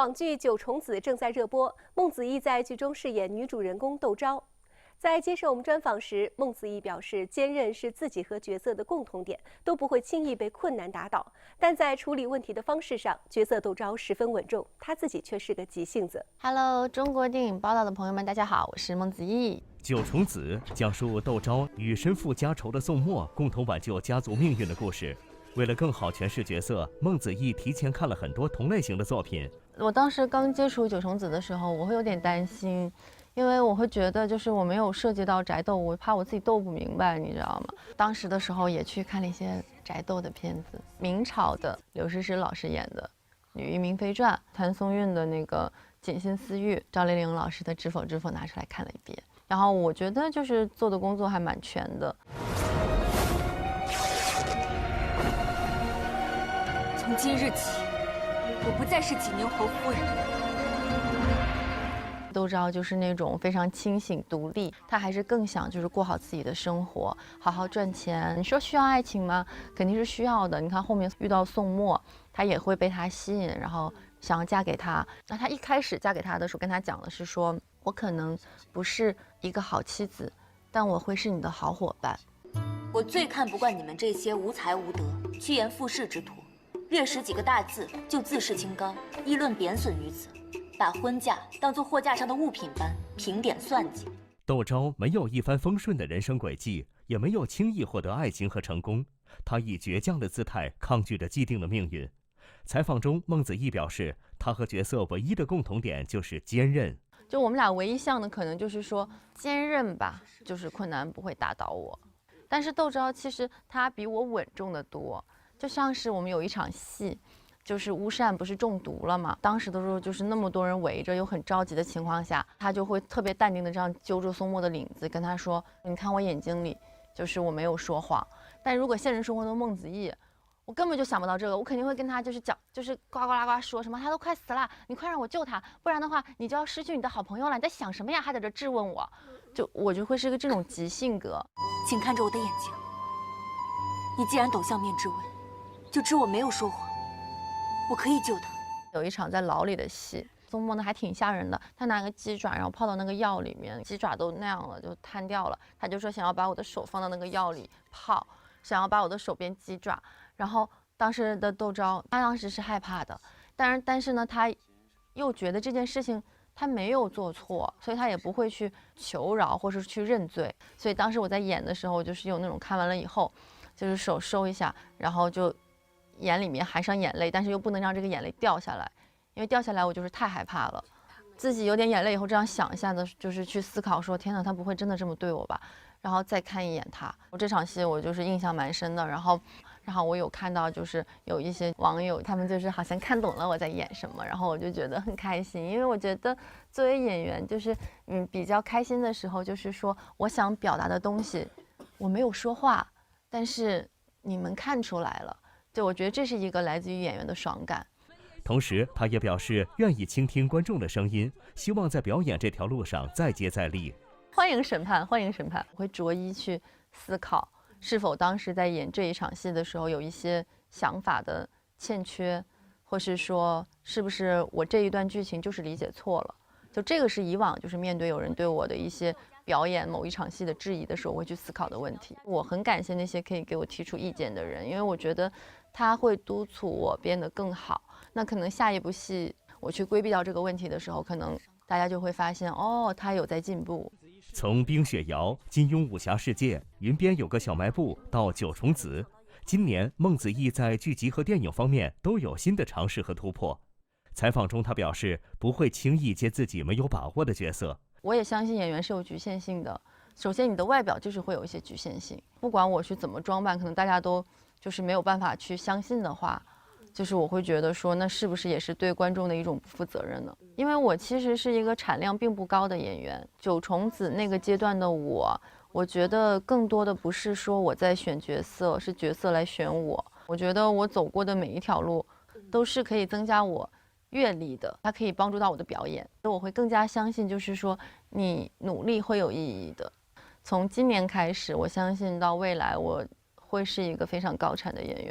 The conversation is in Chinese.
网剧《九重子》正在热播，孟子义在剧中饰演女主人公窦昭。在接受我们专访时，孟子义表示，坚韧是自己和角色的共同点，都不会轻易被困难打倒。但在处理问题的方式上，角色窦昭十分稳重，他自己却是个急性子。Hello， 中国电影报道的朋友们，大家好，我是孟子义。九重子讲述窦昭与身负家仇的宋墨共同挽救家族命运的故事。为了更好诠释角色，孟子义提前看了很多同类型的作品。我当时刚接触九重子的时候，我会有点担心，因为我会觉得就是我没有涉及到宅斗，我怕我自己斗不明白，你知道吗？当时的时候也去看了一些宅斗的片子，明朝的刘诗诗老师演的《女医明妃传》，谭松韵的那个《锦心似玉》，赵丽颖老师的《知否知否》拿出来看了一遍，然后我觉得就是做的工作还蛮全的。从今日起，我不再是济宁侯夫人。窦昭就是那种非常清醒独立，他还是更想就是过好自己的生活，好好赚钱。你说需要爱情吗？肯定是需要的。你看后面遇到宋墨，他也会被他吸引，然后想要嫁给他。那他一开始嫁给他的时候，跟他讲的是说，我可能不是一个好妻子，但我会是你的好伙伴。我最看不惯你们这些无才无德、趋炎附势之徒。略识几个大字就自视清高，议论贬损女子，把婚嫁当作货架上的物品般评点算计。窦昭没有一帆风顺的人生轨迹，也没有轻易获得爱情和成功，他以倔强的姿态抗拒着既定的命运。采访中，孟子义表示，他和角色唯一的共同点就是坚韧。就我们俩唯一像的可能就是说坚韧吧，就是困难不会打倒我。但是窦昭其实他比我稳重得多。就像是我们有一场戏，就是乌善不是中毒了嘛？当时的时候就是那么多人围着，又很着急的情况下，他就会特别淡定的这样揪住宋墨的领子，跟他说：“你看我眼睛里，就是我没有说谎。”但如果现实生活中孟子义，我根本就想不到这个，我肯定会跟他就是讲，就是呱呱啦呱说什么他都快死了，你快让我救他，不然的话你就要失去你的好朋友了。你在想什么呀？还在这质问我，我就会是一个这种急性格。请看着我的眼睛，你既然懂相面之问，就知我没有说谎，我可以救他。有一场在牢里的戏，宋墨呢还挺吓人的，他拿个鸡爪，然后泡到那个药里面，鸡爪都那样了，就瘫掉了。他就说想要把我的手放到那个药里泡，想要把我的手变鸡爪。然后当时的窦昭，他当时是害怕的，但是呢，他又觉得这件事情他没有做错，所以他也不会去求饶或是去认罪。所以当时我在演的时候，就是有那种看完了以后，就是手收一下，然后就眼里面含上眼泪，但是又不能让这个眼泪掉下来，因为掉下来我就是太害怕了。自己有点眼泪以后，这样想一下子，就是去思考说，天哪，他不会真的这么对我吧？然后再看一眼他，我这场戏我就是印象蛮深的。然后我有看到就是有一些网友，他们就是好像看懂了我在演什么，然后我就觉得很开心，因为我觉得作为演员，就是比较开心的时候，就是说我想表达的东西，我没有说话，但是你们看出来了。对，我觉得这是一个来自于演员的爽感。同时，他也表示愿意倾听观众的声音，希望在表演这条路上再接再厉。欢迎审判，欢迎审判！我会着一去思考，是否当时在演这一场戏的时候有一些想法的欠缺，或是说是不是我这一段剧情就是理解错了？就这个是以往就是面对有人对我的一些表演某一场戏的质疑的时候，我会去思考的问题。我很感谢那些可以给我提出意见的人，因为我觉得他会督促我变得更好。那可能下一部戏我去规避掉这个问题的时候，可能大家就会发现，哦，他有在进步。从冰雪瑶、金庸武侠世界、云边有个小卖部到九重子，今年孟子义在剧集和电影方面都有新的尝试和突破。采访中，他表示不会轻易接自己没有把握的角色。我也相信演员是有局限性的。首先，你的外表就是会有一些局限性，不管我去怎么装扮，可能大家都就是没有办法去相信的话，就是我会觉得说，那是不是也是对观众的一种不负责任呢？因为我其实是一个产量并不高的演员，九重子那个阶段的我觉得更多的不是说我在选角色，是角色来选我。我觉得我走过的每一条路，都是可以增加我阅历的，它可以帮助到我的表演。我会更加相信，就是说你努力会有意义的。从今年开始，我相信到未来我会是一个非常高产的演员。